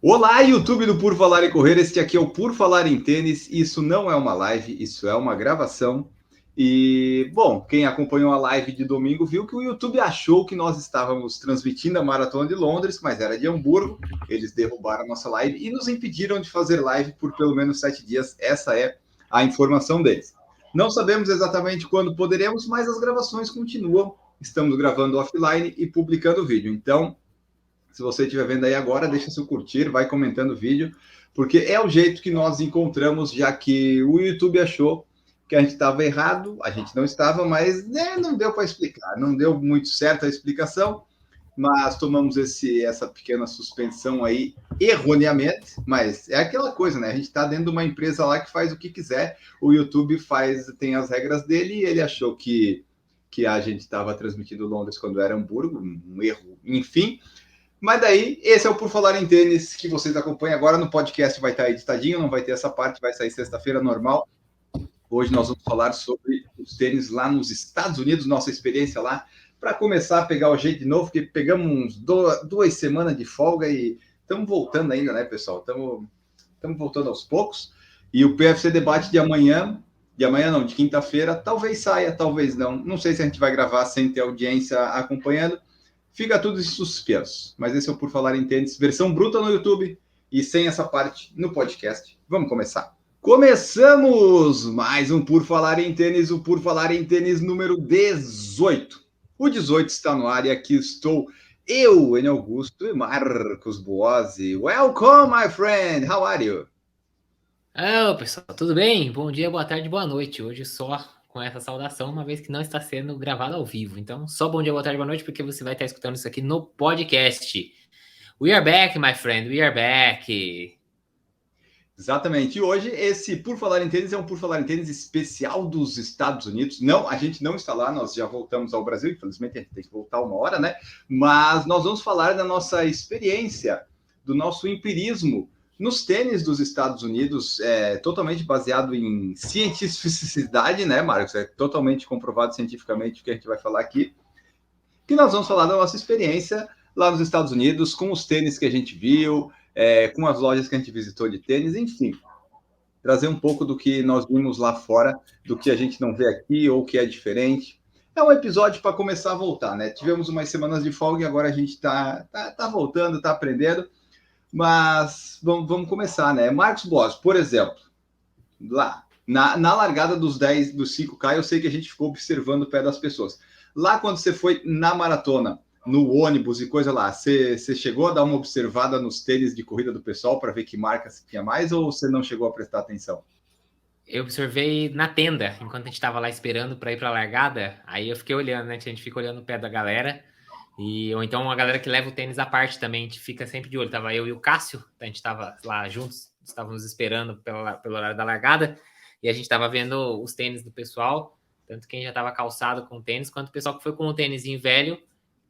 Olá, YouTube do Por Falar em Correr. Este aqui é o Por Falar em Tênis. Isso não é uma live, isso é uma gravação. E, bom, quem acompanhou a live de domingo viu que o YouTube achou que nós estávamos transmitindo a Maratona de Londres, mas era de Hamburgo. Eles derrubaram a nossa live e nos impediram de fazer live por pelo menos 7 dias. Essa é a informação deles. Não sabemos exatamente quando poderemos, mas as gravações continuam. Estamos gravando offline e publicando vídeo. Então, se você estiver vendo aí agora, deixa seu curtir, vai comentando o vídeo, porque é o jeito que nós encontramos, já que o YouTube achou que a gente estava errado, a gente não estava, mas né, não deu para explicar, não deu muito certo a explicação, mas tomamos essa pequena suspensão aí erroneamente, mas é aquela coisa, né? A gente está dentro de uma empresa lá que faz o que quiser, o YouTube tem as regras dele e ele achou que a gente estava transmitindo Londres quando era Hamburgo, um erro, enfim. Mas daí, esse é o Por Falar em Tênis que vocês acompanham agora no podcast, vai estar editadinho, não vai ter essa parte, vai sair sexta-feira normal. Hoje nós vamos falar sobre os tênis lá nos Estados Unidos, nossa experiência lá, para começar a pegar o jeito de novo, porque pegamos uns 2 semanas de folga e estamos voltando ainda, né, pessoal? Estamos voltando aos poucos. E o PFC Debate de amanhã não, de quinta-feira, talvez saia, talvez não. Não sei se a gente vai gravar sem ter audiência acompanhando. Fica tudo em suspenso. Mas esse é o Por Falar em Tênis, versão bruta no YouTube e sem essa parte no podcast. Vamos começar. Começamos mais um Por Falar em Tênis, o Por Falar em Tênis número 18. O 18 está no ar e aqui estou eu, Enio Augusto e Marcos Boazzi. Welcome, my friend. How are you? Pessoal, tudo bem? Bom dia, boa tarde, boa noite. Hoje só com essa saudação, uma vez que não está sendo gravado ao vivo. Então, só bom dia, boa tarde, boa noite, porque você vai estar escutando isso aqui no podcast. We are back, my friend, we are back. Exatamente. E hoje, esse Por Falar em Tênis é um Por Falar em Tênis especial dos Estados Unidos. Não, a gente não está lá, nós já voltamos ao Brasil, infelizmente a gente tem que voltar uma hora, né? Mas nós vamos falar da nossa experiência, do nosso empirismo nos tênis dos Estados Unidos, totalmente baseado em cientificidade, né, Marcos? É totalmente comprovado cientificamente o que a gente vai falar aqui. Que nós vamos falar da nossa experiência lá nos Estados Unidos, com os tênis que a gente viu, com as lojas que a gente visitou de tênis, enfim, trazer um pouco do que nós vimos lá fora, do que a gente não vê aqui ou que é diferente. É um episódio para começar a voltar, né? Tivemos umas semanas de folga e agora a gente tá voltando, está aprendendo, mas vamos começar, né? Marcos Boas, por exemplo, lá na largada dos 10, dos 5K, eu sei que a gente ficou observando o pé das pessoas. Lá quando você foi na maratona, no ônibus e coisa lá, você chegou a dar uma observada nos tênis de corrida do pessoal para ver que marca se tinha mais ou você não chegou a prestar atenção? Eu observei na tenda, enquanto a gente estava lá esperando para ir para a largada, aí eu fiquei olhando, né? A gente fica olhando o pé da galera, ou então a galera que leva o tênis à parte também, a gente fica sempre de olho. Tava eu e o Cássio, a gente estava lá juntos, estávamos esperando pelo horário da largada, e a gente estava vendo os tênis do pessoal, tanto quem já estava calçado com o tênis, quanto o pessoal que foi com o tênisinho velho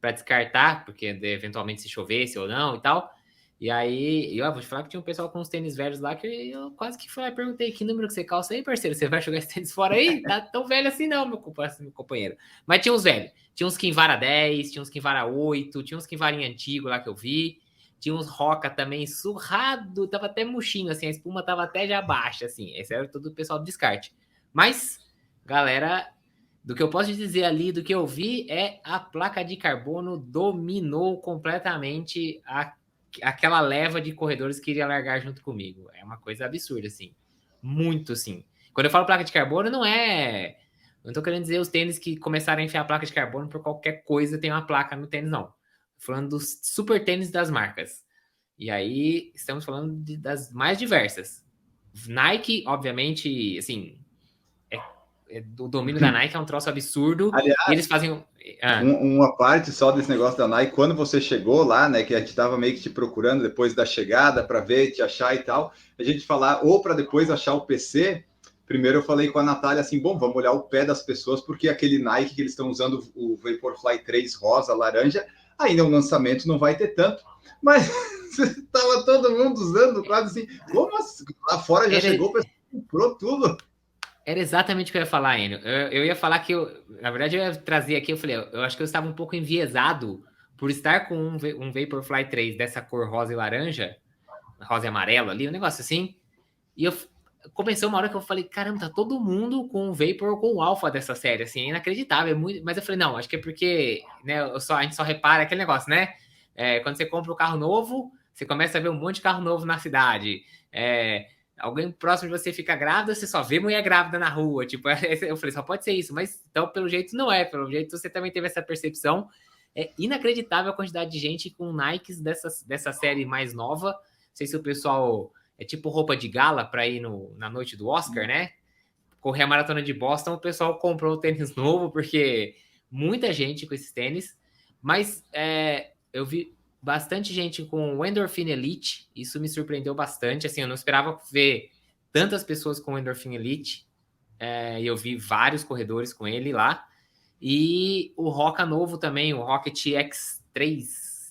para descartar, porque eventualmente se chovesse ou não e tal. E aí, vou te falar que tinha um pessoal com uns tênis velhos lá que eu quase que fui lá e perguntei que número que você calça aí, parceiro? Você vai jogar esse tênis fora aí? Tá tão velho assim não, meu companheiro. Mas tinha uns velhos. Tinha uns Kinvara 10, tinha uns Kinvara 8, tinha uns Kinvarinha antigo lá que eu vi. Tinha uns Roca também surrado, tava até murchinho, assim, a espuma tava até já baixa, assim. Esse era todo o pessoal do descarte. Mas, galera, do que eu posso dizer ali, do que eu vi, é a placa de carbono dominou completamente aquela leva de corredores que iria largar junto comigo. É uma coisa absurda, assim. Muito, assim. Quando eu falo placa de carbono, não é. Não tô querendo dizer os tênis que começaram a enfiar a placa de carbono por qualquer coisa tem uma placa no tênis, não. Tô falando dos super tênis das marcas. E aí, estamos falando das mais diversas. Nike, obviamente, assim, o domínio da Nike é um troço absurdo. E Aliás, eles fazem. uma parte só desse negócio da Nike, quando você chegou lá, né, que a gente estava meio que te procurando depois da chegada para ver, te achar e tal, a gente falar, ou para depois achar o PC, primeiro eu falei com a Natália assim, bom, vamos olhar o pé das pessoas, porque aquele Nike que eles estão usando, o Vaporfly 3 rosa, laranja, ainda é um lançamento, não vai ter tanto, mas estava todo mundo usando, quase assim, como assim? Lá fora já Era, chegou, o pessoal comprou tudo. era exatamente o que eu ia falar, Enio. Eu ia falar que na verdade, eu ia trazer aqui, eu falei, eu acho que eu estava um pouco enviesado por estar com um Vaporfly 3 dessa cor rosa e laranja, rosa e amarelo ali, um negócio assim. E eu começou uma hora que eu falei, caramba, tá todo mundo com o Vapor com o Alpha dessa série, assim, é inacreditável. É muito... Mas eu falei, não, acho que é porque, né, a gente só repara aquele negócio, né? Quando você compra um carro novo, você começa a ver um monte de carro novo na cidade. Alguém próximo de você fica grávida, você só vê mulher grávida na rua. Tipo, eu falei, só pode ser isso. Mas então, pelo jeito, não é. Pelo jeito, você também teve essa percepção. É inacreditável a quantidade de gente com Nikes dessa série mais nova. Não sei se o pessoal é tipo roupa de gala para ir na noite do Oscar, né? Correr a maratona de Boston, o pessoal comprou o tênis novo, porque muita gente com esses tênis. Mas eu vi bastante gente com o Endorphin Elite, isso me surpreendeu bastante. Assim, eu não esperava ver tantas pessoas com o Endorphin Elite. E eu vi vários corredores com ele lá. E o Roca novo também, o Rocket X3.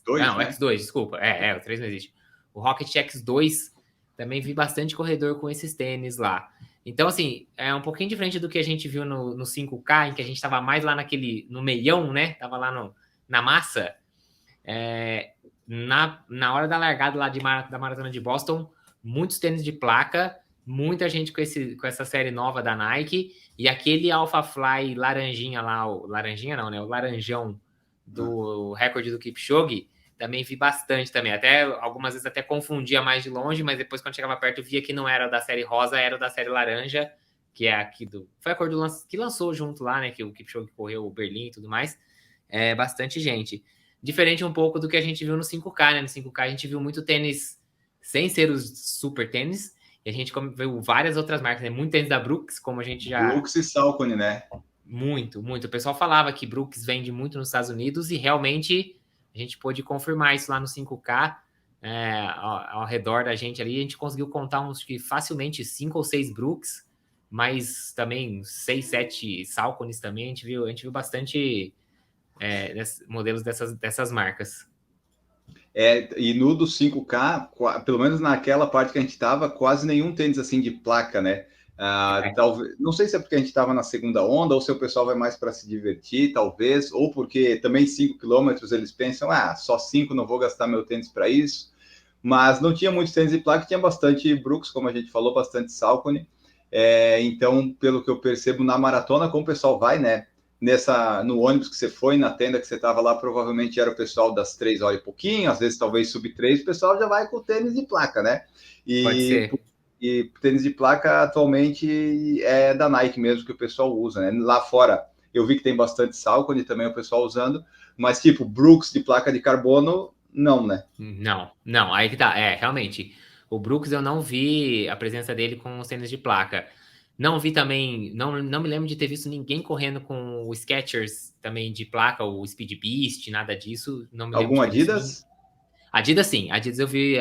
Dois, Não, né? X2, desculpa. O 3 não existe. O Rocket X2 também vi bastante corredor com esses tênis lá. Então, assim, é um pouquinho diferente do que a gente viu no 5K, em que a gente estava mais lá no meião, né? Tava lá na massa. Na hora da largada lá da Maratona de Boston, muitos tênis de placa, muita gente com essa série nova da Nike, e aquele Alpha Fly laranjinha lá, laranjinha não, né? O laranjão do recorde do Kipchoge, também vi bastante também. Até algumas vezes até confundia mais de longe, mas depois quando chegava perto eu via que não era da série rosa, era da série laranja, que é aqui foi a cor que lançou junto lá, né? Que o Kipchoge correu o Berlim e tudo mais. Bastante gente. Diferente um pouco do que a gente viu no 5K, né? No 5K a gente viu muito tênis sem ser os super tênis, e a gente viu várias outras marcas, né? Muito tênis da Brooks, como a gente já... Brooks e Saucony, né? Muito, muito. O pessoal falava que Brooks vende muito nos Estados Unidos, e realmente a gente pôde confirmar isso lá no 5K, ao redor da gente ali. A gente conseguiu contar uns que facilmente 5 ou 6 Brooks, mas também 6, 7 Sauconys também. A gente viu bastante modelos dessas marcas. E no do 5K, pelo menos naquela parte que a gente estava, quase nenhum tênis assim de placa, né? Talvez, não sei se é porque a gente estava na segunda onda ou se o pessoal vai mais para se divertir, talvez, ou porque também 5 quilômetros eles pensam, só 5, não vou gastar meu tênis para isso. Mas não tinha muitos tênis de placa, tinha bastante Brooks, como a gente falou, bastante Saucony. Então, pelo que eu percebo na maratona, como o pessoal vai, né? No ônibus que você foi, na tenda que você estava lá, provavelmente era o pessoal das 3 horas e pouquinho, às vezes talvez sub 3, o pessoal já vai com tênis de placa, né? Pode ser. E tênis de placa atualmente é da Nike mesmo que o pessoal usa, né? Lá fora eu vi que tem bastante Saucony também o pessoal usando, mas tipo Brooks de placa de carbono, não, né? Não, aí que tá. Realmente. O Brooks eu não vi a presença dele com os tênis de placa. Não vi também, não me lembro de ter visto ninguém correndo com o Skechers também de placa, o Speed Beast, nada disso. Não me lembro Algum de ter visto Adidas? Adidas sim, Adidas eu vi,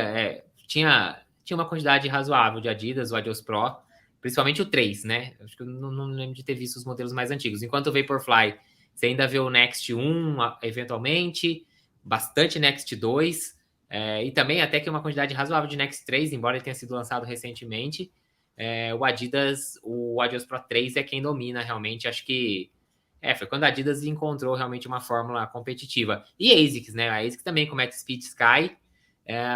tinha uma quantidade razoável de Adidas, o Adios Pro, principalmente o 3, né? Acho que eu não lembro de ter visto os modelos mais antigos. Enquanto o Vaporfly, você ainda vê o Next 1, eventualmente, bastante Next 2, e também até que uma quantidade razoável de Next 3, embora ele tenha sido lançado recentemente. O Adios Pro 3 é quem domina realmente. Acho que foi quando a Adidas encontrou realmente uma fórmula competitiva. E a ASICS, né? A ASICS também com o Max Speed Sky.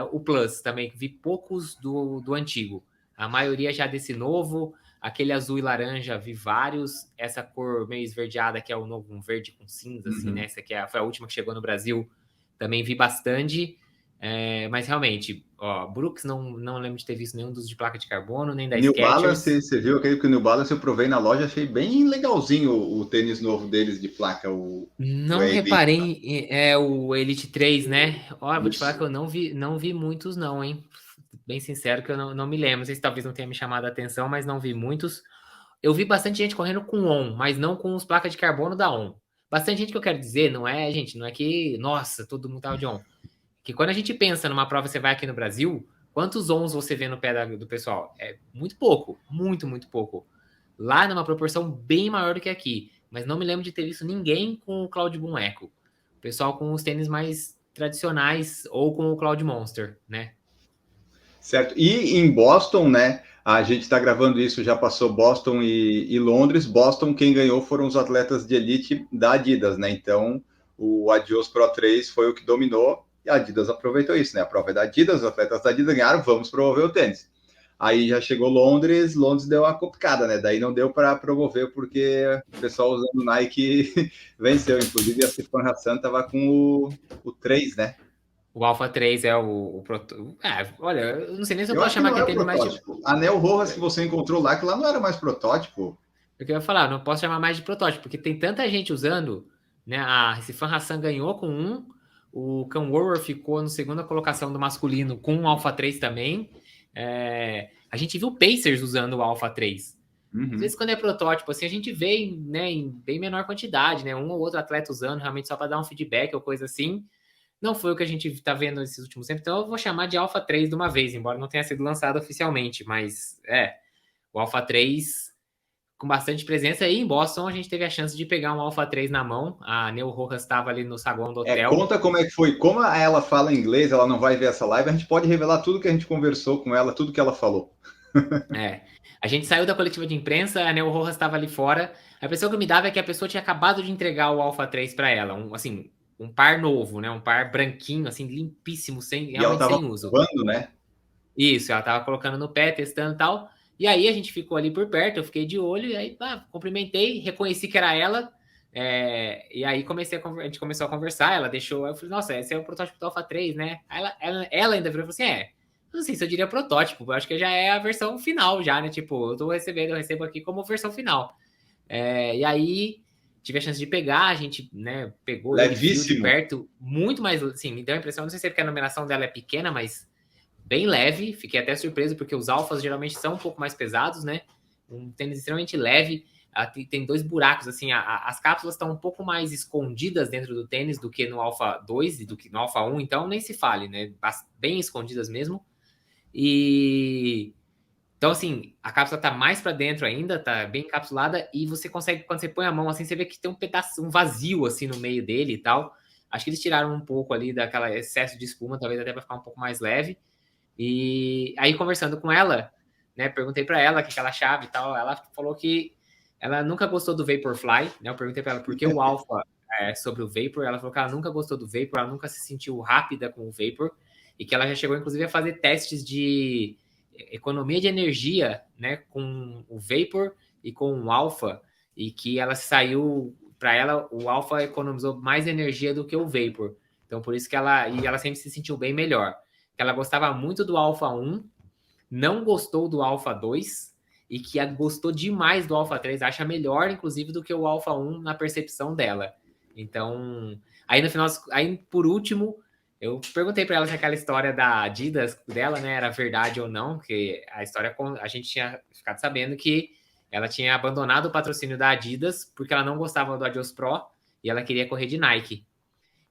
O Plus também, vi poucos do antigo. A maioria já desse novo. Aquele azul e laranja, vi vários. Essa cor meio esverdeada, que é o novo, um verde com cinza, assim, né? Essa aqui foi a última que chegou no Brasil. Também vi bastante. Mas realmente, Brooks não lembro de ter visto nenhum dos de placa de carbono, nem da New Skechers. Balance, você viu aquele que o New Balance eu provei na loja, achei bem legalzinho o tênis novo deles de placa, o Não Elite. reparei, o Elite 3, né? Olha, vou te falar Isso. que eu não vi muitos, não, hein? Bem sincero que eu não me lembro. Não sei se talvez não tenha me chamado a atenção, mas não vi muitos. Eu vi bastante gente correndo com ON, mas não com os placas de carbono da ON. Bastante gente que eu quero dizer, não é, gente, não é que, nossa, todo mundo tava de ON. Que quando a gente pensa numa prova, você vai aqui no Brasil, quantos ONs você vê no pé do pessoal? É muito pouco, muito, muito pouco. Lá numa proporção bem maior do que aqui. Mas não me lembro de ter visto ninguém com o Cloud Boom Echo. O pessoal com os tênis mais tradicionais ou com o Cloud Monster, né? Certo. E em Boston, né? A gente está gravando isso, já passou Boston e Londres. Boston, quem ganhou foram os atletas de elite da Adidas, né? Então, o Adios Pro 3 foi o que dominou. E a Adidas aproveitou isso, né? A prova é da Adidas, os atletas da Adidas ganharam, vamos promover o tênis. Aí já chegou Londres deu uma complicada, né? Daí não deu para promover, porque o pessoal usando Nike venceu. Inclusive a Stefan Hassan estava com o 3, né? O Alpha 3 é olha, eu não sei nem se eu Eu posso acho que chamar não é aquele o tênis mais de. protótipo. A Neo Rojas que você encontrou lá, que lá não era mais protótipo. Porque eu ia falar, não posso chamar mais de protótipo, porque tem tanta gente usando, né? A Sifan Hassan ganhou com um, o Cam Worwer ficou na segunda colocação do masculino com um Alpha 3 também. A gente viu Pacers usando o Alpha 3. Às vezes, quando é protótipo, assim, a gente vê, né, em bem menor quantidade, né? Um ou outro atleta usando, realmente só para dar um feedback ou coisa assim. Não foi o que a gente está vendo nesses últimos tempos, então eu vou chamar de Alpha 3 de uma vez, embora não tenha sido lançado oficialmente, mas o Alpha 3 com bastante presença. E em Boston a gente teve a chance de pegar um Alpha 3 na mão. A Neo Rojas estava ali no saguão do hotel. Conta como é que foi. Como ela fala inglês, ela não vai ver essa live, a gente pode revelar tudo que a gente conversou com ela, tudo que ela falou. A gente saiu da coletiva de imprensa, a Neo Rojas estava ali fora. A impressão que me dava é que a pessoa tinha acabado de entregar o Alpha 3 para ela. Um par novo, né? Um par branquinho, assim, limpíssimo, E ela realmente estava sem uso. provando, né? Isso, ela tava colocando no pé, testando e tal. E aí a gente ficou ali por perto, eu fiquei de olho, e aí cumprimentei, reconheci que era ela. E aí a gente começou a conversar, ela deixou, eu falei, nossa, esse é o protótipo do Alpha 3, né? Aí ela ainda virou e falou assim: não sei se eu diria protótipo, eu acho que já é a versão final, já, né? Tipo, eu recebo aqui como versão final. E aí tive a chance de pegar, a gente, né, pegou ele, viu de Levíssimo. perto, muito mais, assim, me deu a impressão, não sei se é porque a numeração dela é pequena, mas bem leve, fiquei até surpreso, porque os alfas geralmente são um pouco mais pesados, né? Um tênis extremamente leve, tem dois buracos, assim, as cápsulas estão um pouco mais escondidas dentro do tênis do que no Alpha 2 e do que no Alpha 1, então nem se fale, né? Bem escondidas mesmo. E então, assim, a cápsula tá mais para dentro ainda, tá bem encapsulada, e você consegue, quando você põe a mão assim, você vê que tem um pedaço, um vazio assim no meio dele e tal. Acho que eles tiraram um pouco ali daquela excesso de espuma, talvez até para ficar um pouco mais leve. E aí, conversando com ela, né, perguntei para ela o que ela achava e tal. Ela falou que ela nunca gostou do Vaporfly, né? Eu perguntei para ela por que o Alpha sobre o Vapor. Ela falou que ela nunca gostou do Vapor, ela nunca se sentiu rápida com o Vapor e que ela já chegou, inclusive, a fazer testes de economia de energia, né, com o Vapor e com o Alpha, e que ela saiu, para ela, o Alpha economizou mais energia do que o Vapor. Então, por isso que ela sempre se sentiu bem melhor. Ela gostava muito do Alpha 1, não gostou do Alpha 2 e que gostou demais do Alpha 3, acha melhor, inclusive, do que o Alpha 1 na percepção dela. Então, aí no final, aí por último, eu perguntei para ela se aquela história da Adidas dela, né, era verdade ou não, que a história a gente tinha ficado sabendo que ela tinha abandonado o patrocínio da Adidas porque ela não gostava do Adios Pro e ela queria correr de Nike.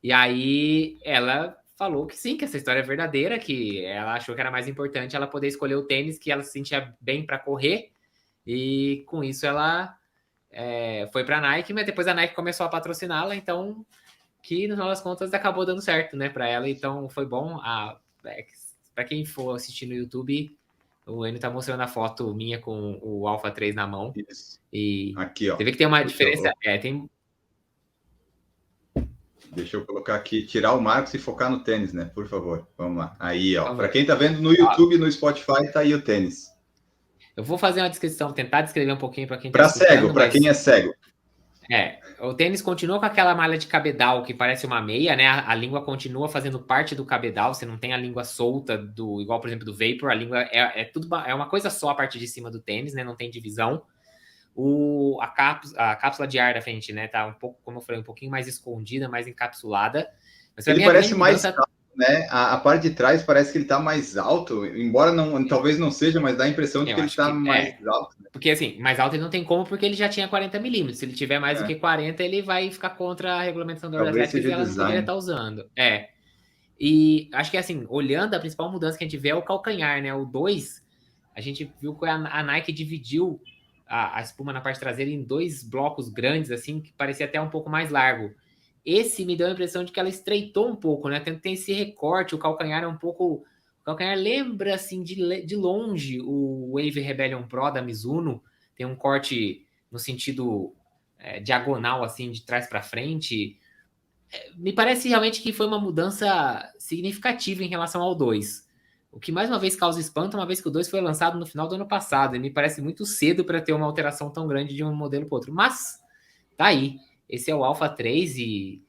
E aí ela falou que sim, que essa história é verdadeira, que ela achou que era mais importante ela poder escolher o tênis que ela se sentia bem para correr. E com isso ela foi para a Nike, mas depois a Nike começou a patrociná-la, então que no final das contas acabou dando certo, né, para ela. Então foi bom. Para quem for assistir no YouTube, o Enio tá mostrando a foto minha com o Alpha 3 na mão. Isso. E Aqui, ó. você vê que tem uma diferença. Deixa eu colocar aqui, tirar o Marcos e focar no tênis, né? Por favor. Vamos lá. Aí, ó. Para quem tá vendo no YouTube e no Spotify, tá aí o tênis. Eu vou fazer uma descrição, tentar descrever um pouquinho para quem tá escutando. Para cego, para quem é cego. O tênis continua com aquela malha de cabedal que parece uma meia, né? A língua continua fazendo parte do cabedal, você não tem a língua solta igual, por exemplo, do Vapor, a língua é uma coisa só a parte de cima do tênis, né? Não tem divisão. A cápsula de ar da frente, né? Tá um pouco, como eu falei, um pouquinho mais escondida, mais encapsulada. Mas ele parece mais alto, né? A parte de trás parece que ele tá mais alto, embora talvez não seja, mas dá a impressão de que ele tá mais alto. Né? Porque assim, mais alto ele não tem como, porque ele já tinha 40 milímetros. Se ele tiver mais do que 40, ele vai ficar contra a regulamentação da World Athletics e ela não poderia estar usando. E acho que assim, olhando, a principal mudança que a gente vê é o calcanhar, né? O 2, a gente viu que a Nike dividiu a espuma na parte traseira em dois blocos grandes, assim, que parecia até um pouco mais largo. Esse me deu a impressão de que ela estreitou um pouco, né? Tem esse recorte, o calcanhar é um pouco... O calcanhar lembra, assim, de longe o Wave Rebellion Pro da Mizuno. Tem um corte no sentido diagonal, assim, de trás para frente. Me parece realmente que foi uma mudança significativa em relação ao 2. O que mais uma vez causa espanto, uma vez que o 2 foi lançado no final do ano passado, e me parece muito cedo para ter uma alteração tão grande de um modelo para outro. Mas tá aí. Esse é o Alpha 3 e,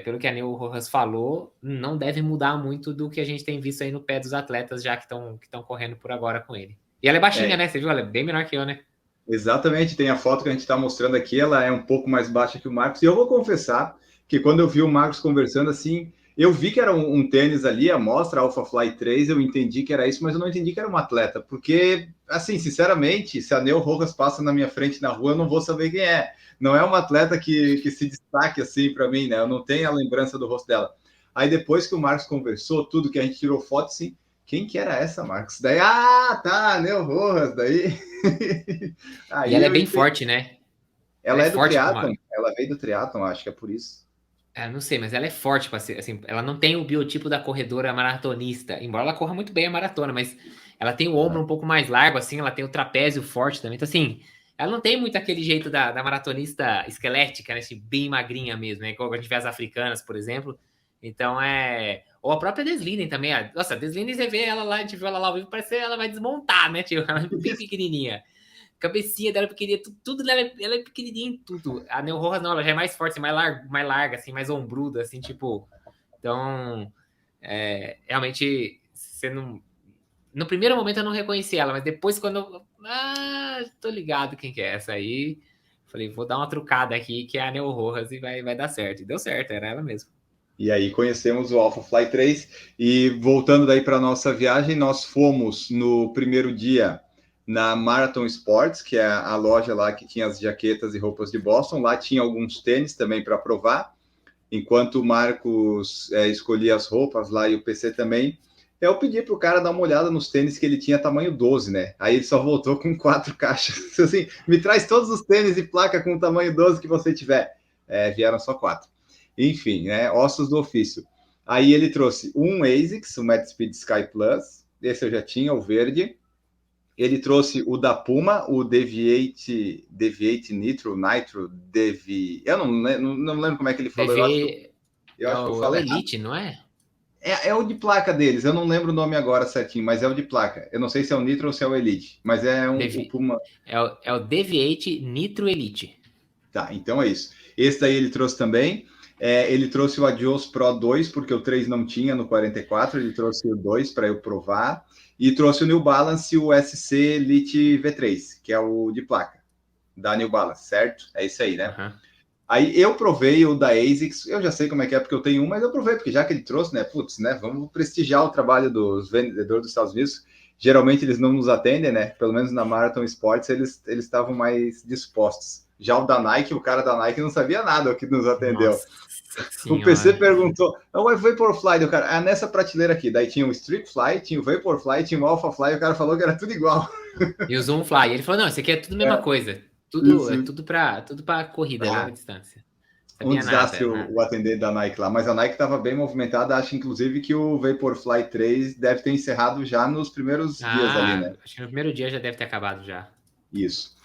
pelo que a Neil Rojas falou, não deve mudar muito do que a gente tem visto aí no pé dos atletas já que estão correndo por agora com ele. E ela é baixinha, É, né? Você viu? Ela é bem menor que eu, né? exatamente, tem a foto que a gente está mostrando aqui, ela é um pouco mais baixa que o Marcos, e eu vou confessar que quando eu vi o Marcos conversando assim, eu vi que era um tênis ali, a mostra Alpha Fly 3, eu entendi que era isso, mas eu não entendi que era um atleta, porque, assim, sinceramente, se a Neo Rojas passa na minha frente na rua, eu não vou saber quem é. Não é uma atleta que se destaque assim para mim, né? Eu não tenho a lembrança do rosto dela. Aí depois que o Marcos conversou, tudo que a gente tirou foto, assim, quem que era essa, Marcos? Daí, tá, Neo Rojas, daí... E Aí ela é eu bem entendi. forte, né? Ela Ela é é do forte para triatlon, uma. ela veio do triatlon, acho que é por isso. Não sei, mas ela é forte para ser assim. Ela não tem o biotipo da corredora maratonista, embora ela corra muito bem a maratona, mas ela tem o ombro Ah, um pouco mais largo, assim. Ela tem o trapézio forte também. Então, assim, ela não tem muito aquele jeito da maratonista esquelética, né? Assim, bem magrinha mesmo, né? Igual a gente vê as africanas, por exemplo. Então é. Ou a própria Deslinen também. Nossa, a Deslinen, você vê ela lá, a gente viu ela lá ao vivo, parece que ela vai desmontar, né? Tipo, ela é bem pequenininha. Cabecinha dela é pequenininha, tudo dela ela é pequenininha em tudo. A Neo Rojas não, ela já é mais forte, assim, mais larga, assim, mais ombruda, assim, tipo. Então, realmente, você não. No primeiro momento eu não reconheci ela, mas depois quando eu. Tô ligado quem que é essa aí. Falei, vou dar uma trucada aqui, que é a Neo Rojas e vai dar certo. E deu certo, era ela mesmo. e aí conhecemos o Alpha Fly 3 e voltando daí para nossa viagem, nós fomos no primeiro dia na Marathon Sports, que é a loja lá que tinha as jaquetas e roupas de Boston. Lá tinha alguns tênis também para provar. Enquanto o Marcos escolhia as roupas lá e o PC também, eu pedi para o cara dar uma olhada nos tênis que ele tinha tamanho 12, né? Aí ele só voltou com 4 caixas. Assim, me traz todos os tênis e placa com tamanho 12 que você tiver. Vieram só 4. Enfim, né? Ossos do ofício. Aí ele trouxe um ASICS, o Mad Speed Sky Plus. Esse eu já tinha, o verde. Ele trouxe o da Puma, o Deviate Nitro, Eu não lembro como é que ele falou, DV eu acho que eu é falo o errado. Elite, não é? É o de placa deles, eu não lembro o nome agora certinho, mas é o de placa. Eu não sei se é o Nitro ou se é o Elite, mas o Devi, Puma. é o Deviate Nitro Elite. Tá, então é isso. Esse daí ele trouxe também. Ele trouxe o Adios Pro 2, porque o 3 não tinha no 44, ele trouxe o 2 para eu provar. E trouxe o New Balance, o SC Elite V3, que é o de placa da New Balance, certo? É isso aí, né? Uhum. Aí eu provei o da ASICS, eu já sei como é que é, porque eu tenho um, mas eu provei, porque já que ele trouxe, né? Putz, né? Vamos prestigiar o trabalho dos vendedores dos Estados Unidos. Geralmente eles não nos atendem, né? Pelo menos na Marathon Sports eles estavam mais dispostos. Já o da Nike, o cara da Nike não sabia nada o que nos atendeu. Nossa O PC senhora. perguntou, o Vaporfly do cara, nessa prateleira aqui. Daí tinha o Streak Fly, tinha o Vaporfly, tinha o Alpha Fly, e o cara falou que era tudo igual. E o Zoomfly. Ele falou: não, isso aqui é tudo a mesma coisa. Tudo, é Isso. tudo pra corrida, Ah, longa distância. um Sabia desastre nada, o nada. atendente da Nike lá, mas a Nike estava bem movimentada, acho inclusive que o Vaporfly 3 deve ter encerrado já nos primeiros dias ali, né? Acho que no primeiro dia já deve ter acabado já. Isso.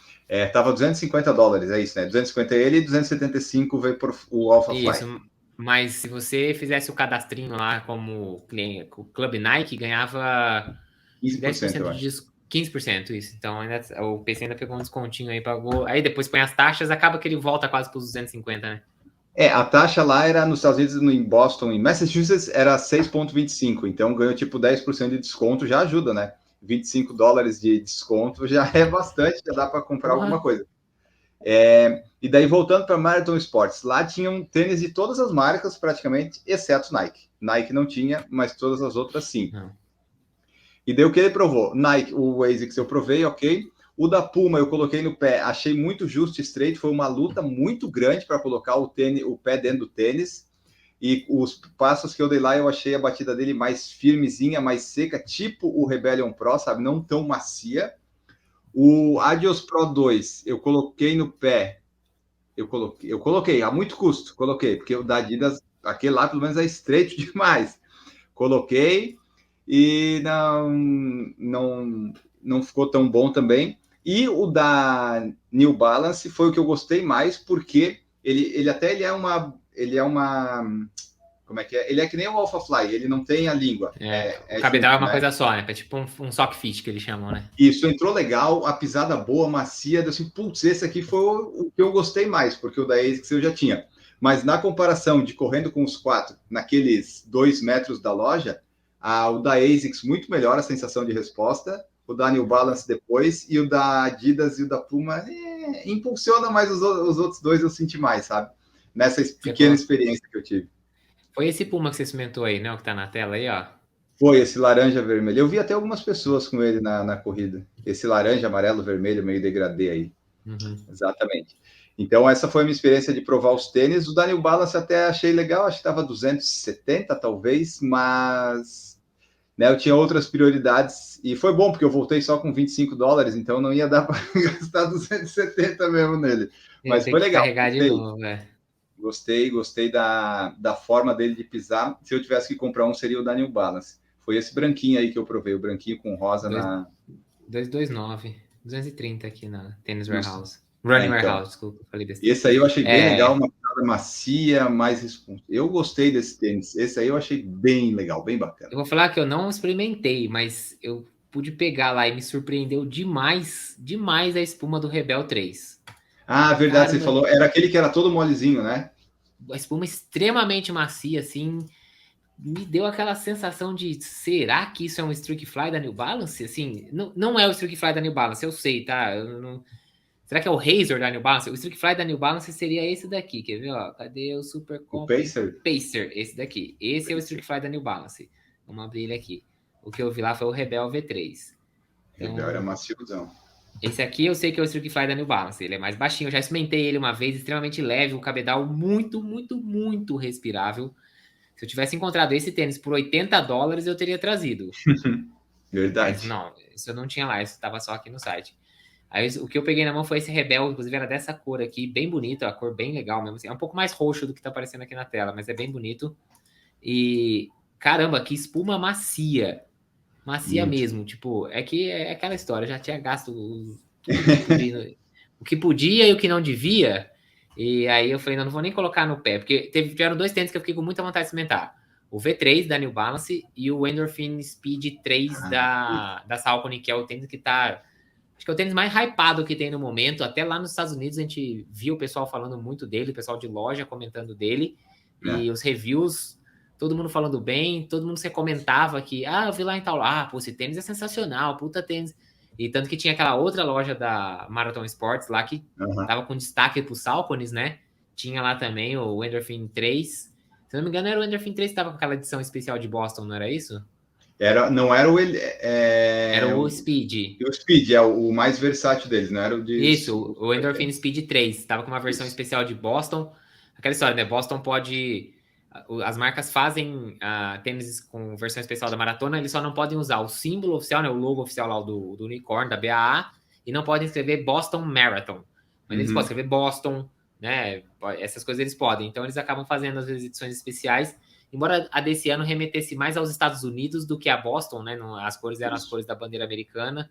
Tava $250, é isso, né? 250 ele e 275 o Alpha Fly. Isso, mas se você fizesse o cadastrinho lá como cliente, o Club Nike, ganhava 15%, 10% eu de acho. 15%, isso. Então ainda, o PC ainda pegou um descontinho aí, pagou. Aí depois põe as taxas, acaba que ele volta quase para os 250, né? A taxa lá era nos Estados Unidos, em Boston, em Massachusetts, era 6,25, então ganhou tipo 10% de desconto, já ajuda, né? $25 de desconto já é bastante, já dá para comprar alguma Porra. coisa. E daí, voltando para Marathon Sports, lá tinham tênis de todas as marcas, praticamente, exceto Nike. Nike não tinha, mas todas as outras sim. Não. E daí o que ele provou? Nike, o ASICS eu provei, ok. O da Puma eu coloquei no pé, achei muito justo e straight, foi uma luta muito grande para colocar o pé dentro do tênis. E os passos que eu dei lá, eu achei a batida dele mais firmezinha, mais seca, tipo o Rebellion Pro, sabe? Não tão macia. O Adios Pro 2, eu coloquei no pé, eu coloquei a muito custo, coloquei, porque o da Adidas, aquele lá pelo menos é estreito demais. Coloquei e não ficou tão bom também. E o da New Balance foi o que eu gostei mais, porque ele é ele é uma... Como é que é? Ele é que nem o Alpha Fly, ele não tem a língua. O cabedal junto, é uma né? coisa só, né? É tipo um sock fit que eles chamam, né? Isso, entrou legal, a pisada boa, macia, assim, putz, esse aqui foi o que eu gostei mais, porque o da ASICS eu já tinha. Mas na comparação de correndo com os 4, naqueles 2 metros da loja, o da ASICS muito melhor a sensação de resposta, o da New Balance depois, e o da Adidas e o da Puma impulsiona mais os outros dois, eu senti mais, sabe? Nessa pequena experiência que eu tive. Foi esse Puma que você cimentou aí, né? O que tá na tela aí, ó. Foi esse laranja vermelho. Eu vi até algumas pessoas com ele na corrida. Esse laranja, amarelo, vermelho, meio degradê aí. Uhum. Exatamente. Então, essa foi a minha experiência de provar os tênis. O da New Balance até achei legal, acho que estava 270 talvez, mas né, eu tinha outras prioridades e foi bom, porque eu voltei só com $25, então não ia dar para gastar 270 mesmo nele. Mas Tem foi que legal. carregar de novo, velho. Gostei da forma dele de pisar. Se eu tivesse que comprar um, seria o da New Balance. Foi esse branquinho aí que eu provei, o branquinho com rosa 229, 230 aqui na Tennis no... Warehouse. Running então. Warehouse, desculpa, falei besteira. Esse aí eu achei bem legal, uma pisada macia, mais responsiva. Eu gostei desse tênis. Esse aí eu achei bem legal, bem bacana. Eu vou falar que eu não experimentei, mas eu pude pegar lá e me surpreendeu demais, demais a espuma do Rebel 3. Ah, verdade, Caramba, você falou. Era aquele que era todo molezinho, né? a espuma extremamente macia, assim, me deu aquela sensação de, será que isso é um Streak Fly da New Balance? Assim, não é o Streak Fly da New Balance, eu sei, tá? Será que é o Razor da New Balance? O Streak Fly da New Balance seria esse daqui, quer ver? Ó, cadê o Super O Comp Pacer? Pacer? Esse daqui. Esse é o Streak Fly da New Balance. Vamos abrir ele aqui. O que eu vi lá foi o Rebel V3. Rebel era Então, maciozão. esse aqui eu sei que é o Streak Fly da New Balance. Ele é mais baixinho. Eu já experimentei ele uma vez, extremamente leve, um cabedal muito, muito, muito respirável. Se eu tivesse encontrado esse tênis por $80, eu teria trazido. Mas Verdade. não, isso eu não tinha lá, isso estava só aqui no site. Aí o que eu peguei na mão foi esse Rebel, inclusive era dessa cor aqui, bem bonito, a cor bem legal mesmo. Assim. É um pouco mais roxo do que tá aparecendo aqui na tela, mas é bem bonito. E caramba, que espuma macia. Macia Muito. mesmo. Tipo, é que é aquela história, eu já tinha gasto tudo que podia, o que podia e o que não devia. E aí eu falei, não vou nem colocar no pé, porque tiveram dois tênis que eu fiquei com muita vontade de experimentar. O V3 da New Balance e o Endorphin Speed 3 da Saucony, que é o tênis que tá. Acho que é o tênis mais hypado que tem no momento. Até lá nos Estados Unidos a gente viu o pessoal falando muito dele, o pessoal de loja comentando dele. E os reviews, todo mundo falando bem, todo mundo se comentava que, eu vi lá em tal, pô, esse tênis é sensacional, puta tênis. E tanto que tinha aquela outra loja da Marathon Sports lá que tava com destaque pro Saucony's, né? Tinha lá também o Endorphin 3. Se não me engano, era o Endorphin 3 que tava com aquela edição especial de Boston, não era isso? Não era o. Era o Speed. O Speed é o mais versátil deles, não era o de. Isso, o Endorphin Speed 3. Tava com uma versão especial de Boston. Aquela história, né? Boston pode. As marcas fazem tênis com versão especial da maratona, eles só não podem usar o símbolo oficial, né? O logo oficial lá do unicórnio, da BAA, e não podem escrever Boston Marathon. Mas eles podem escrever Boston, né? Essas coisas eles podem. Então eles acabam fazendo às vezes edições especiais. Embora a desse ano remetesse mais aos Estados Unidos do que a Boston, né? As cores eram as cores da bandeira americana.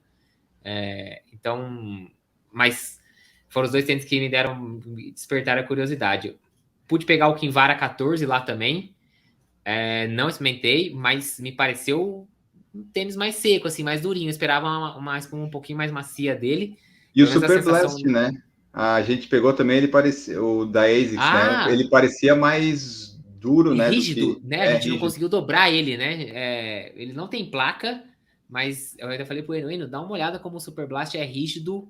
Então, mas foram os dois tênis que me despertaram a curiosidade. Pude pegar o Kinvara 14 lá também. Não experimentei, mas me pareceu um tênis mais seco, assim, mais durinho. Eu esperava uma espuma um pouquinho mais macia dele. E o Super Blast, né? A gente pegou também, ele parecia, o da ASICS, né? Ele parecia mais duro, né? Rígido, né? A gente rígido. não conseguiu dobrar ele, né? Ele não tem placa, mas eu ainda falei pro Eno, dá uma olhada como o Super Blast é rígido.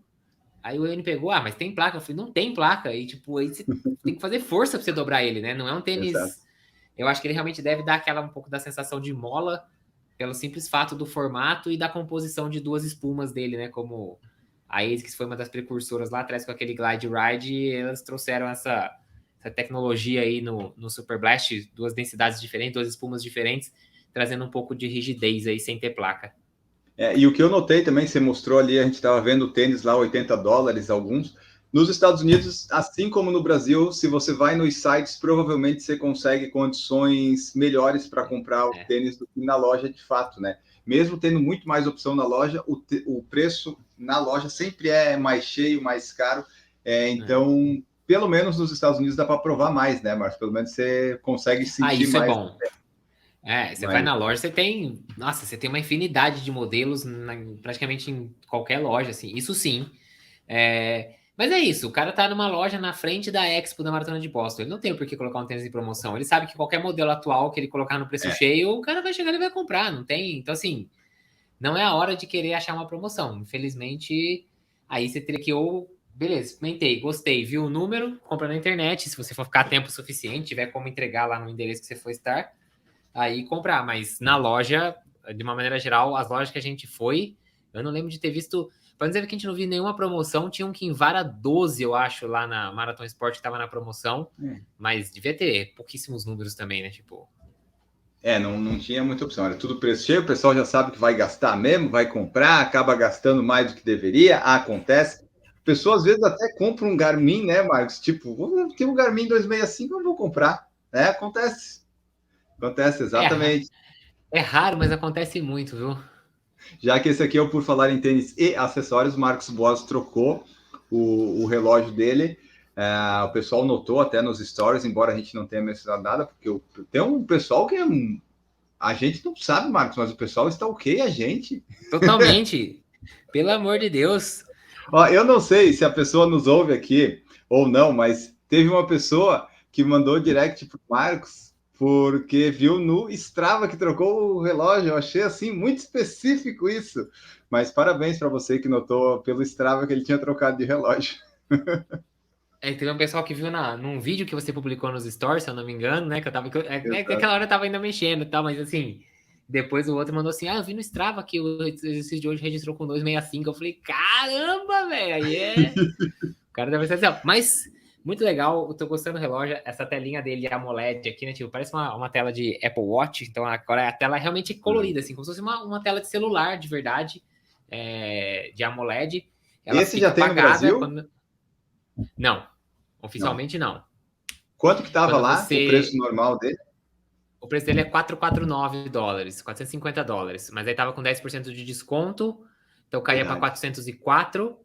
Aí o Eno pegou, mas tem placa? Eu falei, não tem placa. E tipo, aí você tem que fazer força pra você dobrar ele, né? Não é um tênis. Exato. Eu acho que ele realmente deve dar um pouco da sensação de mola, pelo simples fato do formato e da composição de duas espumas dele, né? Como a ASICS foi uma das precursoras lá atrás com aquele Glide Ride, e elas trouxeram essa tecnologia aí no Super Blast, duas densidades diferentes, duas espumas diferentes, trazendo um pouco de rigidez aí sem ter placa. E o que eu notei também, você mostrou ali, a gente estava vendo o tênis lá, $80, alguns. Nos Estados Unidos, assim como no Brasil, se você vai nos sites, provavelmente você consegue condições melhores para comprar o tênis do que na loja de fato, né? Mesmo tendo muito mais opção na loja, o preço na loja sempre é mais cheio, mais caro. Então, pelo menos nos Estados Unidos dá para provar mais, né, Marcos? Pelo menos você consegue sentir isso mais. é bom. Você vai na loja, você tem uma infinidade de modelos praticamente em qualquer loja, assim. Isso sim. Mas é isso, o cara tá numa loja na frente da Expo da Maratona de Boston. Ele não tem por que colocar um tênis em promoção. Ele sabe que qualquer modelo atual que ele colocar no preço cheio, o cara vai chegar e vai comprar. Não tem. Então, assim, não é a hora de querer achar uma promoção. Infelizmente, aí você teria que beleza, experimentei, gostei, viu o número, compra na internet. Se você for ficar tempo suficiente, tiver como entregar lá no endereço que você for estar, aí comprar. Mas na loja, de uma maneira geral, as lojas que a gente foi, eu não lembro de ter visto. Pra não dizer que a gente não viu nenhuma promoção, tinha um Kinvara 12, eu acho, lá na Marathon Sport que tava na promoção, mas devia ter pouquíssimos números também, né? Tipo. Não tinha muita opção, era tudo preço cheio, o pessoal já sabe que vai gastar mesmo, vai comprar, acaba gastando mais do que deveria, acontece. A pessoa às vezes até compra um Garmin, né, Marcos? Tipo, vou ter um Garmin 265, eu vou comprar. Acontece. Acontece, exatamente. É raro, mas acontece muito, viu? Já que esse aqui é o Por Falar em Tênis e Acessórios, o Marcos Boas trocou o relógio dele. O pessoal notou até nos stories, embora a gente não tenha mencionado nada, porque tem um pessoal que a gente não sabe, Marcos, mas o pessoal está ok a gente. Totalmente. Pelo amor de Deus. Eu não sei se a pessoa nos ouve aqui ou não, mas teve uma pessoa que mandou direct para o Marcos porque viu no Strava que trocou o relógio. Eu achei assim muito específico isso. Mas parabéns para você que notou pelo Strava que ele tinha trocado de relógio. Teve um pessoal que viu num vídeo que você publicou nos stories, se eu não me engano, né? Que eu tava. Aquela hora eu tava ainda mexendo e tal, mas assim. Depois o outro mandou assim: eu vi no Strava que o exercício de hoje registrou com 265. Eu falei: caramba, velho, aí o cara deve ser assim, ó. Mas, muito legal, eu tô gostando do relógio. Essa telinha dele AMOLED aqui, né? Tipo, parece uma tela de Apple Watch. Então, agora a tela é realmente colorida, assim, como se fosse uma tela de celular de verdade, de AMOLED. Ela Esse já tem no Brasil? Não, oficialmente não. Quanto que estava lá o preço normal dele? O preço dele é $449, $450. Mas aí tava com 10% de desconto, então caía para 404.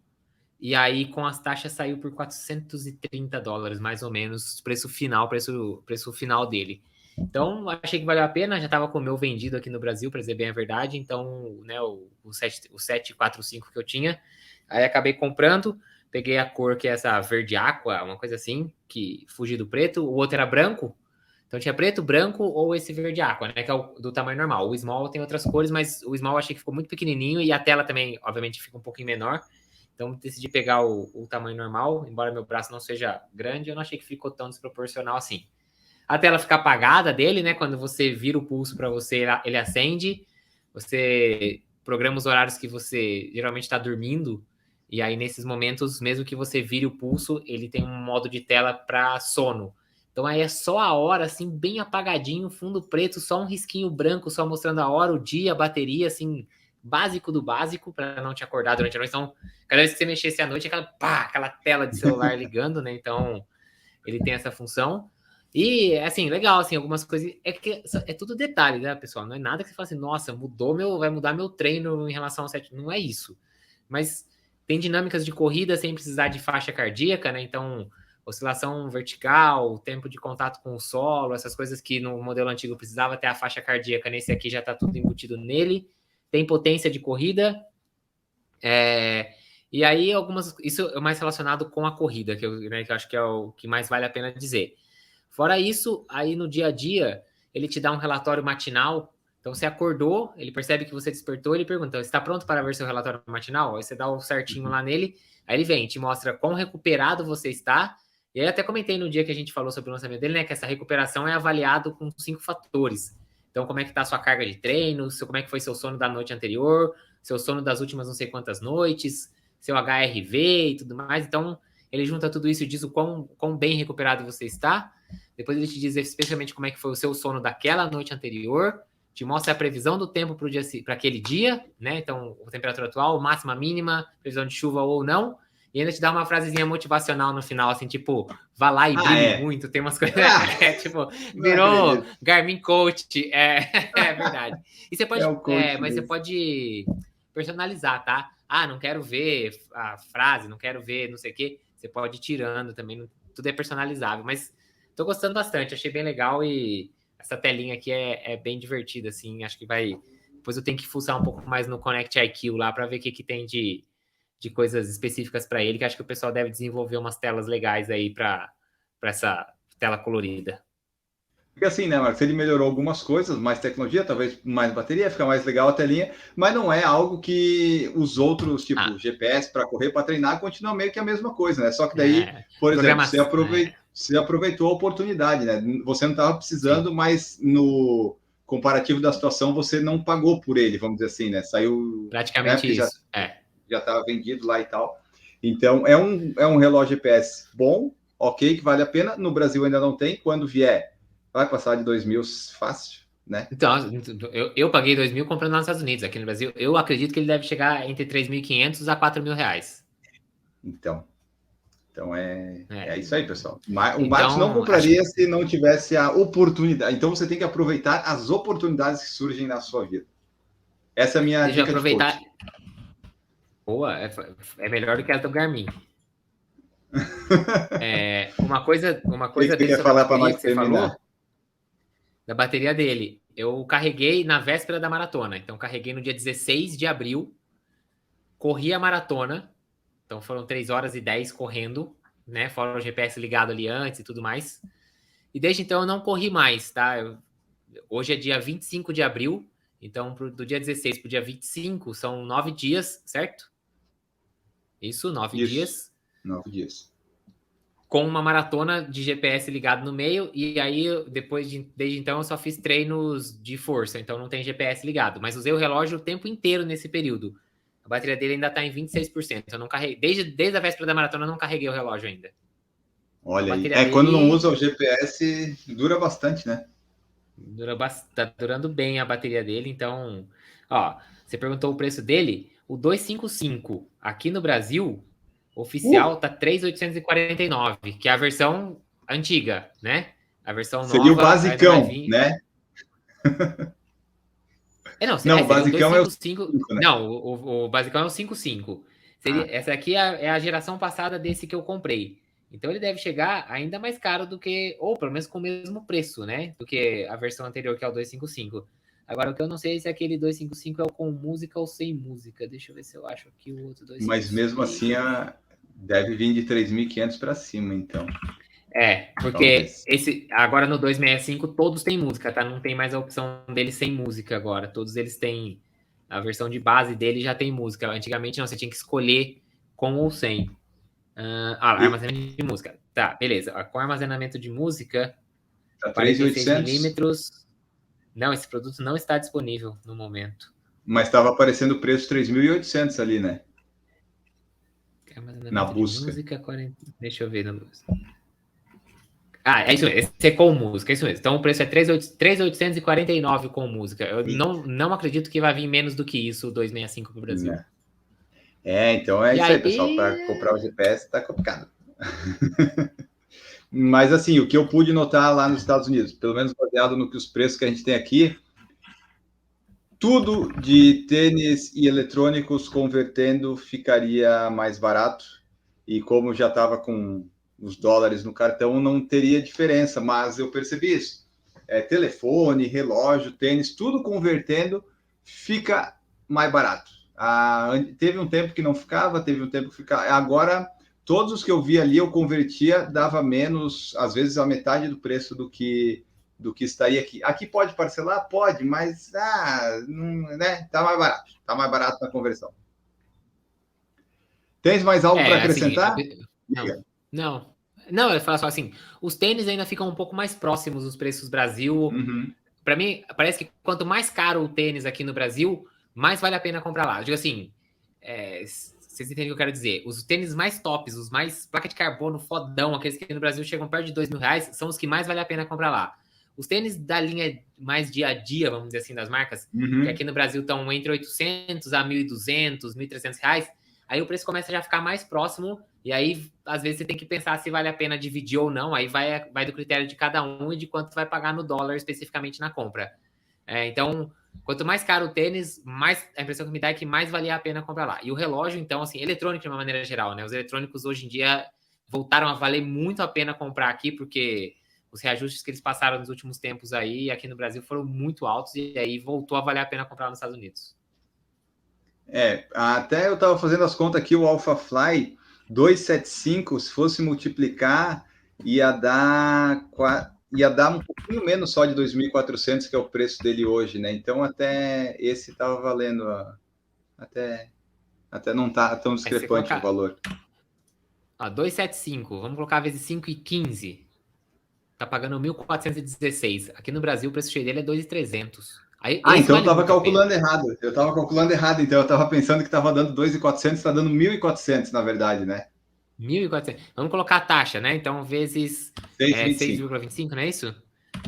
E aí, com as taxas, saiu por $430, mais ou menos, preço final dele. Então, achei que valeu a pena, já estava com o meu vendido aqui no Brasil, para dizer bem a verdade. Então, né, o 745 que eu tinha, aí acabei comprando, peguei a cor que é essa verde aqua, uma coisa assim, que fugi do preto. O outro era branco, então tinha preto, branco ou esse verde aqua, né, que é o do tamanho normal. O small tem outras cores, mas o small eu achei que ficou muito pequenininho e a tela também, obviamente, fica um pouquinho menor. Então, decidi pegar o tamanho normal, embora meu braço não seja grande, eu não achei que ficou tão desproporcional assim. A tela fica apagada dele, né? Quando você vira o pulso para você, ele acende. Você programa os horários que você geralmente está dormindo. E aí, nesses momentos, mesmo que você vire o pulso, ele tem um modo de tela para sono. Então, aí é só a hora, assim, bem apagadinho, fundo preto, só um risquinho branco, só mostrando a hora, o dia, a bateria, assim, básico do básico, para não te acordar durante a noite. Então, cada vez que você mexesse à noite, aquela tela de celular ligando, né? Então, ele tem essa função. E, assim, legal, assim, algumas coisas. É tudo detalhe, né, pessoal? Não é nada que você fala assim, nossa, vai mudar meu treino em relação ao set. Não é isso. Mas tem dinâmicas de corrida sem precisar de faixa cardíaca, né? Então, oscilação vertical, tempo de contato com o solo, essas coisas que no modelo antigo precisava ter a faixa cardíaca, nesse aqui já está tudo embutido nele. Tem potência de corrida. E aí, isso é mais relacionado com a corrida, que eu acho que é o que mais vale a pena dizer. Fora isso, aí no dia a dia, ele te dá um relatório matinal. Então, você acordou, ele percebe que você despertou, ele pergunta: está pronto para ver seu relatório matinal? Aí você dá o certinho lá nele, aí ele vem, te mostra quão recuperado você está. E aí, até comentei no dia que a gente falou sobre o lançamento dele, né, que essa recuperação é avaliado com 5 fatores. Então, como é que está a sua carga de treino, como é que foi seu sono da noite anterior, seu sono das últimas não sei quantas noites, seu HRV e tudo mais. Então, ele junta tudo isso e diz o quão bem recuperado você está. Depois ele te diz especificamente como é que foi o seu sono daquela noite anterior, te mostra a previsão do tempo para aquele dia, né? Então, a temperatura atual, máxima, mínima, previsão de chuva ou não. E ainda te dá uma frasezinha motivacional no final, assim, tipo, vá lá e brilhe muito. Tem umas coisas tipo, virou Garmin Coach. É verdade. E você pode, mas você pode personalizar, tá? Não quero ver a frase, não quero ver não sei o quê. Você pode ir tirando também. tudo é personalizável, mas tô gostando bastante, achei bem legal e essa telinha aqui é bem divertida, assim, acho que vai... Depois eu tenho que fuçar um pouco mais no Connect IQ lá para ver o que tem de coisas específicas para ele, que acho que o pessoal deve desenvolver umas telas legais aí para essa tela colorida. Porque assim, né, Marcos? Ele melhorou algumas coisas, mais tecnologia, talvez mais bateria, fica mais legal a telinha, mas não é algo que os outros, tipo GPS para correr, para treinar, continuam meio que a mesma coisa, né? Só que daí, por exemplo, você aproveitou a oportunidade, né? Você não estava precisando, mas no comparativo da situação, você não pagou por ele, vamos dizer assim, né? Saiu... Praticamente isso, já estava vendido lá e tal. Então, é um relógio GPS bom, ok, que vale a pena. No Brasil ainda não tem. Quando vier, vai passar de 2.000 fácil, né? Então, eu paguei 2.000 comprando nos Estados Unidos. Aqui no Brasil, eu acredito que ele deve chegar entre 3.500 a 4.000 reais. Então é isso aí, pessoal. O Marcos então, não compraria se não tivesse a oportunidade. Então, você tem que aproveitar as oportunidades que surgem na sua vida. Essa é a minha dica de coach. Boa, é melhor do que a do Garmin. Uma coisa que dele quer sobre a falar para bateria nós que você terminar? falou, da bateria dele. Eu carreguei na véspera da maratona. Então, carreguei no dia 16 de abril, corri a maratona. Então, foram 3 horas e 10 correndo, né? Fora o GPS ligado ali antes e tudo mais. E desde então eu não corri mais, tá? Hoje é dia 25 de abril. Então, do dia 16 para o dia 25 são 9 dias, certo? Isso, 9 dias. 9 dias. Com uma maratona de GPS ligado no meio, e aí, desde então, eu só fiz treinos de força, então não tem GPS ligado. Mas usei o relógio o tempo inteiro nesse período. A bateria dele ainda está em 26%. Eu não carreguei. Desde a véspera da maratona, eu não carreguei o relógio ainda. Olha aí. Quando não usa o GPS, dura bastante, né? Tá durando bem a bateria dele, então... Ó, você perguntou o preço dele. O 255 aqui no Brasil, oficial, tá 3.849, que é a versão antiga, né? A versão seria nova... o basicão, né? Não, o basicão o 255... é o 5, né? Não, o basicão é o 55. Essa aqui é a geração passada desse que eu comprei. Então ele deve chegar ainda mais caro do que, ou pelo menos com o mesmo preço, né? Do que a versão anterior, que é o 255. Agora, o que eu não sei é se aquele 255 é o com música ou sem música. Deixa eu ver se eu acho aqui o outro 255. Mas mesmo assim, deve vir de 3.500 para cima, então. Porque agora no 265 todos têm música, tá? Não tem mais a opção dele sem música agora. Todos eles têm... A versão de base dele já tem música. Antigamente não, você tinha que escolher com ou sem. Armazenamento de música. Tá, beleza. Com armazenamento de música, tá 46 milímetros. Não, esse produto não está disponível no momento. Mas estava aparecendo o preço 3.800 ali, né? Armazenamento na busca. De música, 40... Deixa eu ver na busca. É isso mesmo. Esse é com música, é isso mesmo. Então o preço é 3.849 com música. Eu não acredito que vai vir menos do que isso o 265 para o Brasil. Então é isso aí, pessoal. Para comprar o GPS tá complicado. Mas assim, o que eu pude notar lá nos Estados Unidos, pelo menos baseado no que os preços que a gente tem aqui, tudo de tênis e eletrônicos convertendo ficaria mais barato. E como já estava com os dólares no cartão, não teria diferença, mas eu percebi isso. Telefone, relógio, tênis, tudo convertendo fica mais barato. Teve um tempo que não ficava, teve um tempo que ficava. Agora, todos os que eu vi ali, eu convertia, dava menos, às vezes a metade do preço do que estaria aqui. Aqui pode parcelar? Pode, mas não, né? Tá mais barato. Tá mais barato na conversão. Tens mais algo para acrescentar? Assim, não, eu falo só assim, os tênis ainda ficam um pouco mais próximos dos preços Brasil. Uhum. Para mim, parece que quanto mais caro o tênis aqui no Brasil, mais vale a pena comprar lá. Eu digo assim, vocês entendem o que eu quero dizer? Os tênis mais tops, os mais placa de carbono fodão, aqueles que aqui no Brasil chegam perto de R$2.000, são os que mais vale a pena comprar lá. Os tênis da linha mais dia a dia, vamos dizer assim, das marcas, que aqui no Brasil estão entre 800 a 1.200, R$1.300, aí o preço começa a já ficar mais próximo, e aí, às vezes, você tem que pensar se vale a pena dividir ou não, aí vai do critério de cada um e de quanto vai pagar no dólar especificamente na compra. Então, quanto mais caro o tênis, mais a impressão que me dá é que mais valia a pena comprar lá. E o relógio, então, assim, eletrônico de uma maneira geral, né? Os eletrônicos hoje em dia voltaram a valer muito a pena comprar aqui, porque os reajustes que eles passaram nos últimos tempos aí, aqui no Brasil, foram muito altos, e aí voltou a valer a pena comprar nos Estados Unidos. Até eu estava fazendo as contas aqui, o AlphaFly 275, se fosse multiplicar, ia dar um pouquinho menos só de 2.400, que é o preço dele hoje, né? Então, até esse estava valendo, até não está tão discrepante o valor. 275, vamos colocar vezes 5,15. Tá pagando 1.416. Aqui no Brasil, o preço cheio dele é 2.300. Então eu estava calculando errado. Eu estava calculando errado, então eu estava pensando que estava dando 2.400, está dando 1.400, na verdade, né? 1.400. Vamos colocar a taxa, né? Então, vezes 6,25, não é isso?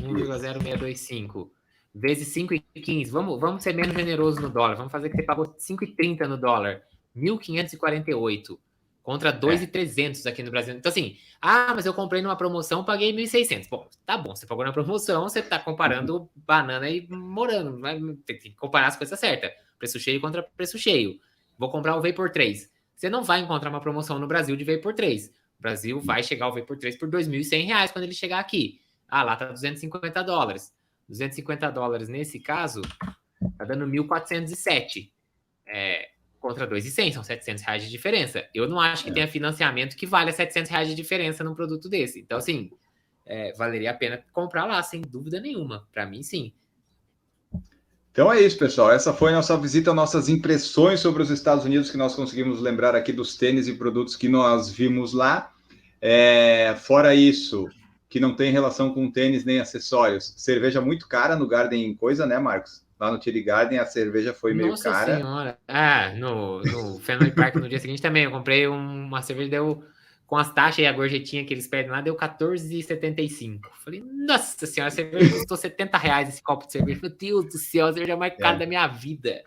1,0625. Vezes 5,15. Vamos ser menos generoso no dólar. Vamos fazer que você pagou 5,30 no dólar. 1.548. Contra 2.300 aqui no Brasil. Então, assim, mas eu comprei numa promoção, paguei 1.600. Bom, tá bom, você pagou na promoção, você tá comparando banana e morango. Tem que comparar as coisas certas. Preço cheio contra preço cheio. Vou comprar o Vapor 3. Você não vai encontrar uma promoção no Brasil de Vapor 3. O Brasil vai chegar o Vapor 3 por R$2.100 quando ele chegar aqui. Lá tá $250. $250 nesse caso, tá dando 1.407. Contra 2.100, são R$700 de diferença. Eu não acho que tenha financiamento que valha R$700 de diferença num produto desse. Então, assim, valeria a pena comprar lá, sem dúvida nenhuma. Para mim, sim. Então é isso, pessoal. Essa foi a nossa visita, nossas impressões sobre os Estados Unidos, que nós conseguimos lembrar aqui dos tênis e produtos que nós vimos lá. Fora isso, que não tem relação com tênis nem acessórios. Cerveja muito cara no Garden Coisa, né, Marcos? Lá no Tilly Garden a cerveja foi meio cara. Nossa senhora. No Fenway Park no dia seguinte também, eu comprei uma cerveja, deu com as taxas e a gorjetinha que eles pedem lá, deu R$14,75. Falei, nossa senhora, a cerveja custou R$70 esse copo de cerveja. Meu Deus do céu, a cerveja mais cara da minha vida.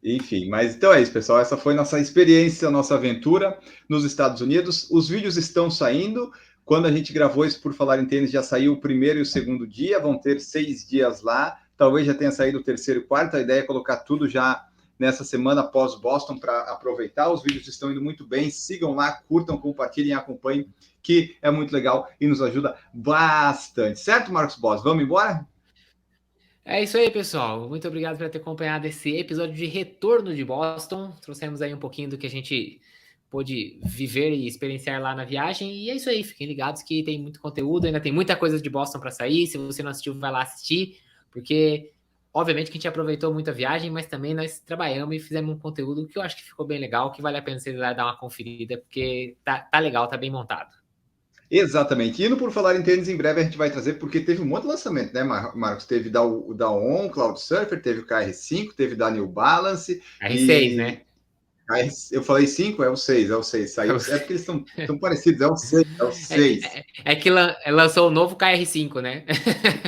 Enfim, mas então é isso, pessoal. Essa foi nossa experiência, nossa aventura nos Estados Unidos. Os vídeos estão saindo. Quando a gente gravou isso Por Falar em Tênis, já saiu o primeiro e o segundo dia. Vão ter 6 dias lá. Talvez já tenha saído o terceiro e quarto. A ideia é colocar tudo já nessa semana após Boston para aproveitar. Os vídeos estão indo muito bem. Sigam lá, curtam, compartilhem, acompanhem, que é muito legal e nos ajuda bastante. Certo, Marcos Boss? Vamos embora? É isso aí, pessoal. Muito obrigado por ter acompanhado esse episódio de Retorno de Boston. Trouxemos aí um pouquinho do que a gente pôde viver e experienciar lá na viagem. E é isso aí, fiquem ligados que tem muito conteúdo, ainda tem muita coisa de Boston para sair. Se você não assistiu, vai lá assistir, porque obviamente que a gente aproveitou muito a viagem, mas também nós trabalhamos e fizemos um conteúdo que eu acho que ficou bem legal, que vale a pena você ir lá dar uma conferida, porque tá legal, tá bem montado. Exatamente. E no Por Falar em Tênis, em breve a gente vai trazer, porque teve um monte de lançamento, né, Marcos? Teve da On, Cloud Surfer, teve o KR5, teve da New Balance. R6, né? Eu falei 5, é o 6. Saiu. É porque eles estão tão parecidos, é o 6. É que lançou o novo KR5, né?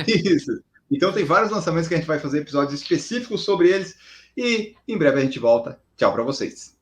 Isso. Então tem vários lançamentos que a gente vai fazer episódios específicos sobre eles. E em breve a gente volta. Tchau para vocês.